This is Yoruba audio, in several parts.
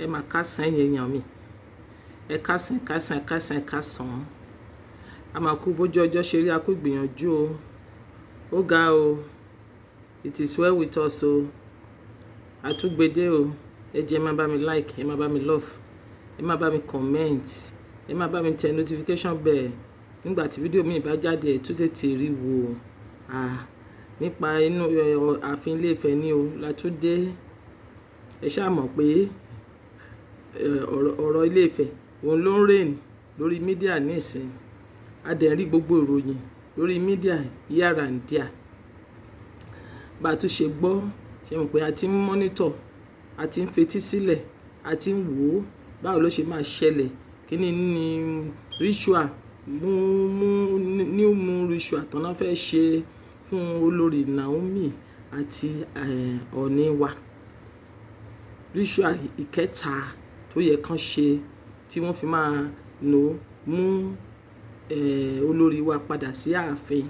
ẹ máa kásán ẹ̀yin èèyàn mi, ẹ kásán kásán kásán kásán. A máa kú bójú ọjọ́ ṣe rí, a kú ìgbìyànjú o, ó ga o, it is well with us o, àtúgbèdé o. Ẹ jẹ́ ẹ máa bá mi like, ẹ máa bá mi love, ẹ máa bá mi comment, ẹ máa bá mi tẹ notification bell nígbà tí fídíò mi bá jáde, ẹ tún tètè rí wò. Nípa inú ààfin Ilé Ifẹ̀ ni o látúndé. Ẹ ṣáà mọ̀ pé ọ̀rọ̀ Ilé Ifẹ̀ òun ló ń reign lórí mídíà ní ìsìn. A dẹ̀ rí gbogbo ìròyìn lórí mídíà here and there. Bá a tún ṣe gbọ́, ṣe mọ̀ pé a ti ń monitor, a ti ń fetí sílẹ̀, a ti ń wò ó báwo ló ṣe máa ṣẹlẹ̀. Kí ni ritual new ritual tán náà fẹ́ ṣe fún olórí Naomi àti Ọọ̀ni wa. Ritual ìkẹta tó yẹ kán ṣe tí wọ́n fi máa mú olórí wa padà sí ààfin.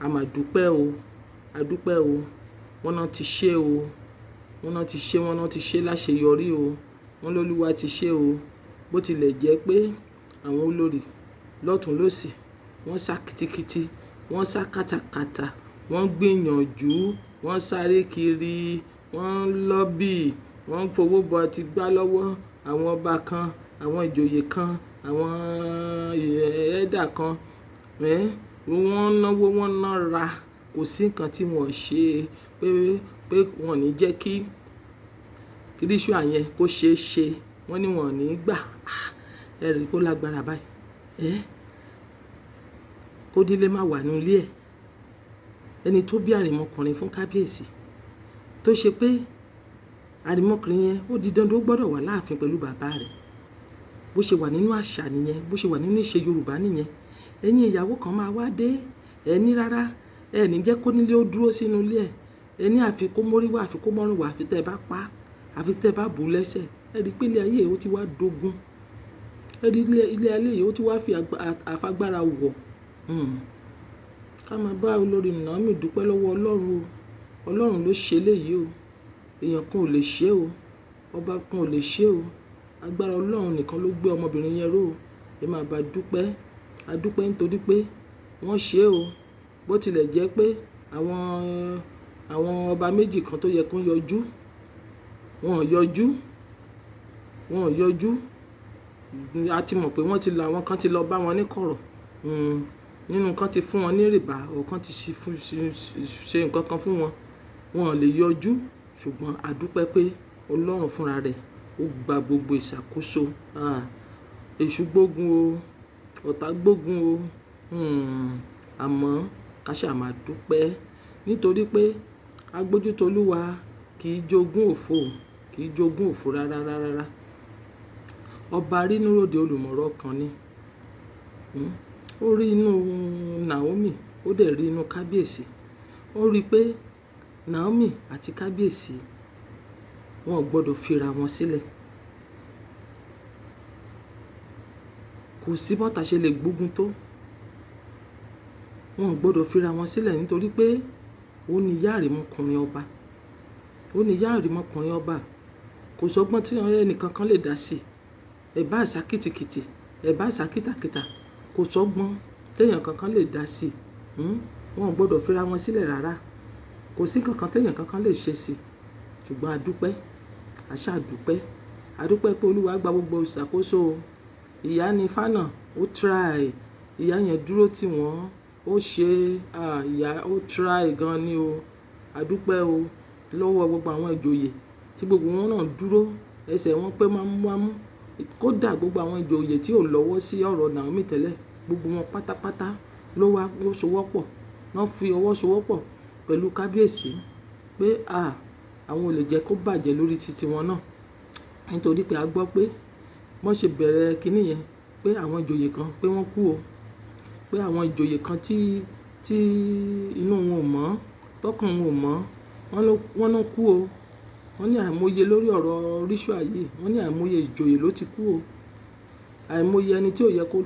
A máa dúpẹ́ o, a dúpẹ́ o, wọ́n náà ti ṣe o, wọ́n náà ti ṣe, wọ́n náà ti ṣe láṣeyọrí o, wọ́n lólúwa ti ṣe o. Bó tilẹ̀ jẹ́ pé àwọn olórí lọ́tùn lósì wọ́n sá kitikiti, wọ́n sá kàtàkàtà, wọ́n gbìyànjú, wọ́n sáré kiri, wọ́n lọ́bì, wọ́n fowó bọ ti gbá lọ́wọ́ àwọn ọba kan, àwọn ìjòyè kan, àwọn ẹ̀dà kan. Wọ́n náwó, wọ́n nára, kò sí nǹkan tí wọ́n ṣe pé wọ́n ní jẹ́ kí ritual yẹn kó ṣeé ṣe. Wọ́n ní wọ́n ní gbà. Ẹ rí kó lágbára báyìí. Kó dílé má wà nínú ilé ẹ̀. Ẹni tó bí àrìmọkùnrin fún kábíyèsí tó ṣe pé àrìmọkùnrin yẹn ó di dandan ó gbọ́dọ̀ wà láàfin pẹ̀lú bàbá rẹ̀. Bó ṣe wà nínú àṣà nìyẹn, bó ṣe wà nínú ìṣe Yorùbá nìyẹn. Ẹ̀yin ìyàwó kan máa wá dé, ẹ ní rárá, ẹ ní jẹ́ kó nílé ó dúró sínú ilé ẹ̀. Ẹ ní àfi kó mórí wá, àfi kó mọ́rùn wá, àfi tẹ́ ẹ bá pa, àfi tẹ́ ẹ bá bù lẹ́sẹ̀. Ẹ rí pé ilé ayé ó ti wá dogun. Ẹ rí ilé ayé yìí ó ti wá fi àfagbára wọ̀. Ká máa bá olórí Naomi dúpẹ́ lọ́wọ́ Ọlọ́run o. Ọlọ́run ló ṣe léyìí o. Èèyàn kan ò lè ṣe o. Ọba kan ò lè ṣe o. Agbára Ọlọ́run nìkan ló gbé ọmọbìnrin yẹn ró o. Ẹ máa bá dúpẹ́. A dúpẹ́ nítorí pé wọ́n ṣe o. Bó tilẹ̀ jẹ́ pé àwọn ọba méjì kan tó yẹ kó yọjú, wọn ò yọjú. A ti mọ̀ pé wọ́n ti lọ, àwọn kan ti lọ bá wọn ní kọ̀rọ̀. Nínú kan ti fún wọn ní rìbá, ọ̀kan ti ṣe nǹkan kan fún wọn. Wọn ò lè yọjú, ṣùgbọ́n a dúpẹ́ pé Ọlọ́run fúnra rẹ̀ ó gba gbogbo ìṣàkóso. Èṣù gbógun o, ọ̀tá gbógun o. Àmọ́ ká ṣáà máa dúpẹ́ nítorí pé agbójútolúwa kì í jogún òfo, kì í jogún òfo rárá. Ọba rínúròde olùmọ̀rọ̀ kan ni. Ó rí inú Naomi, ó dẹ̀ rí inú kábíyèsí. Ó rí pé Naomi àti kábíyèsí wọn ò gbọ́dọ̀ fira wọn sílẹ̀. Kò sí bọ́tà ṣe lè gbógun tó. Wọn ò gbọ́dọ̀ fira wọn sílẹ̀ nítorí pé ó ní ìyá àrìmọkùnrin ọba. Ó ní ìyá àrìmọkùnrin ọba. Kò sọ́gbọ́n tí ẹnìkan kan lè dá sí. Ẹ bá àṣà kìtìkìtì, ẹ bá àṣà kìtàkìtà, kò sọ́gbọ́n téèyàn kankan lè dá sí. Wọn ò gbọ́dọ̀ fira wọn sílẹ̀ rárá. Kò sí kankan téèyàn kankan lè ṣe sí. Ṣùgbọ́n a dúpẹ́, a ṣáà dúpẹ́. A dúpẹ́ pé Olúwa gba gbogbo ìṣàkóso. Ìyá ni Fánà, ó try. Ìyá yẹn dúró tì wọ́n, ó ṣe, ìyá ó try gan ni o. A dúpẹ́ o lọ́wọ́ gbogbo àwọn ìjòyè tí gbogbo wọn náà dúró, ẹsẹ̀ wọn pé mámúmámú. Kódà gbogbo àwọn ìjòyè tí ò lọ́wọ́ sí ọ̀rọ̀ Naomi tẹ́lẹ̀, gbogbo wọn pátápátá ló sowọ́pọ̀. Wọ́n fi ọwọ́ sowọ́pọ̀ pẹ̀lú kábíyèsí pé àwọn ò lè jẹ́ kó bàjẹ́ lórí titi wọn náà. Nítorí pé a gbọ́ pé wọ́n ṣe bẹ̀rẹ̀ kínní yẹn pé àwọn ìjòyè kan pé wọ́n kú o. Pé àwọn ìjòyè kan tí inú wọn ò mọ́, tọkàn wọn ò mọ́, wọ́n náà kú o. Wọ́n ní àìmọye lórí ọ̀rọ̀ ritual yìí. Wọ́n ní àìmọye ìjòyè ló ti kú o. Àìmọye ẹni tí ò yẹ kó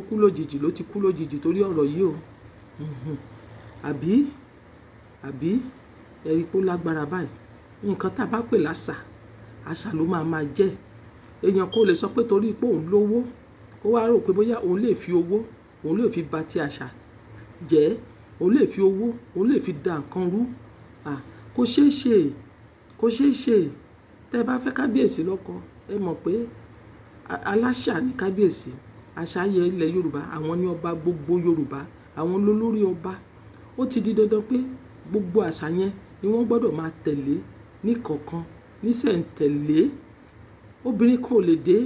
kú lójijì ló ti kú lójijì torí ọ̀rọ̀ yìí o. Àbí ẹ rí pé ó lágbára báyìí. Nǹkan tá a bá pè láṣà àṣà ló máa jẹ́. Èèyàn kò lè sọ pé torí pé òun lówó ó wá rò pé bóyá òun lè fi owó òun lè fi ba ti àṣà jẹ́, òun lè fi owó òun lè fi da nǹkan rú. Kò ṣeé ṣe, kò ṣeé ṣe. Tẹ́ bá fẹ́ kábíyèsí lọ́kọ, ẹ mọ̀ pé aláṣà ni kábíyèsí. Àṣà yẹ ilẹ̀ Yorùbá, àwọn ni ọba gbogbo Yorùbá, àwọn lólórí ọba. Ó ti di dandan pé gbogbo àṣà yẹn ni wọ́n gbọ́dọ̀ máa tẹ̀lé ní kọ̀ọ̀kan, níṣẹ̀ǹtẹ̀lé. Obìnrin kan ò lè dé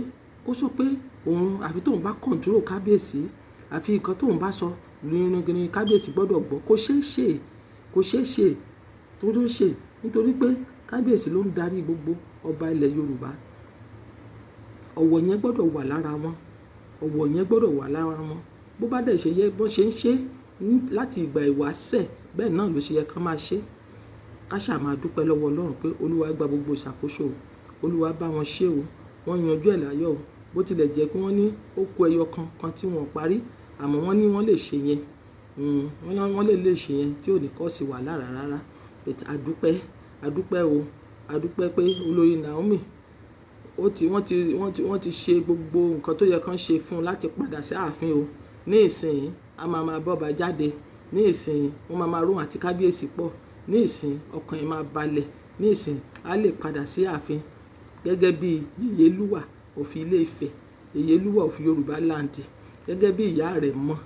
kó sọ pé òun àfi tóun bá kọ̀ǹtúrò kábíyèsí, àfi nǹkan tóun bá sọ ní kábíyèsí gbọ́dọ̀ gbọ́. Kò ṣeé ṣe, kò ṣeé ṣe tó tó ṣe, nítorí pé kábíyèsí ló ń darí gbogbo ọba ilẹ̀ Yorùbá. Ọ̀wọ̀ yẹn gbọ́dọ̀ wà lára wọn, ọ̀wọ̀ yẹn gbọ́dọ̀ wà lára wọn. Bó bá dẹ̀ ṣe yẹ bó ṣe ń ṣe láti ìgbà ìwáṣẹ̀, bẹ́ẹ̀ náà ló ṣe yẹ kán máa ṣe. Ká ṣà máa dúpẹ́ lọ́wọ́ Ọlọ́run pé Olúwa gba gbogbo ìṣàkóso o, Olúwa bá wọn ṣe o, wọ́n yanjú ẹ̀ láyọ̀ o. Bó tilẹ̀ jẹ́ pé wọ́n ní ó kù ẹyọ kan tí wọ́n parí, àmọ́ wọ́n ní wọ́n lè ṣe yẹn. Wọ́n lè ṣe yẹn tí ò ní kọ́ọ̀sì wàhálà rárá. Adúpẹ́ o, adúpẹ́ pé olórí Naomi wọ́n ti ṣe gbogbo nǹkan tó yẹ kán ṣe fún un láti padà sí ààfin o. Ní ìsìn a máa bọ́ba jáde, ní ìsìn wọ́n máa ró àti kábíyèsí pọ̀, ní ìsìn ọkàn ẹ̀ máa balẹ̀, ní ìsìn a lè padà sí ààfin gẹ́gẹ́ bí Yèyélúwà of Ilé Ifẹ̀, Yèyélúwà of Yorùbá land, gẹ́gẹ́ bí ìyá rẹ̀ mọ̀.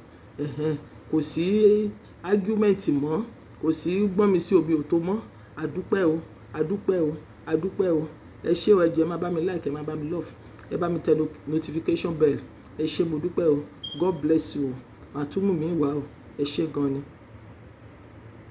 Kò sí argument mọ́, kò sí gbọ́n mi sí omi òtó mọ́. Adúpẹ́ o, adúpẹ́ o, adúpẹ́ o. Ẹ ṣé o, ẹ jọ̀ọ́ ẹ máa bá mi like, ẹ máa bá mi love, ẹ bá mi tẹ notification bell. Ẹ ṣé mo dúpẹ́ o. God bless you o. Màá tún mú mi wá o. Ẹ ṣé gan ni.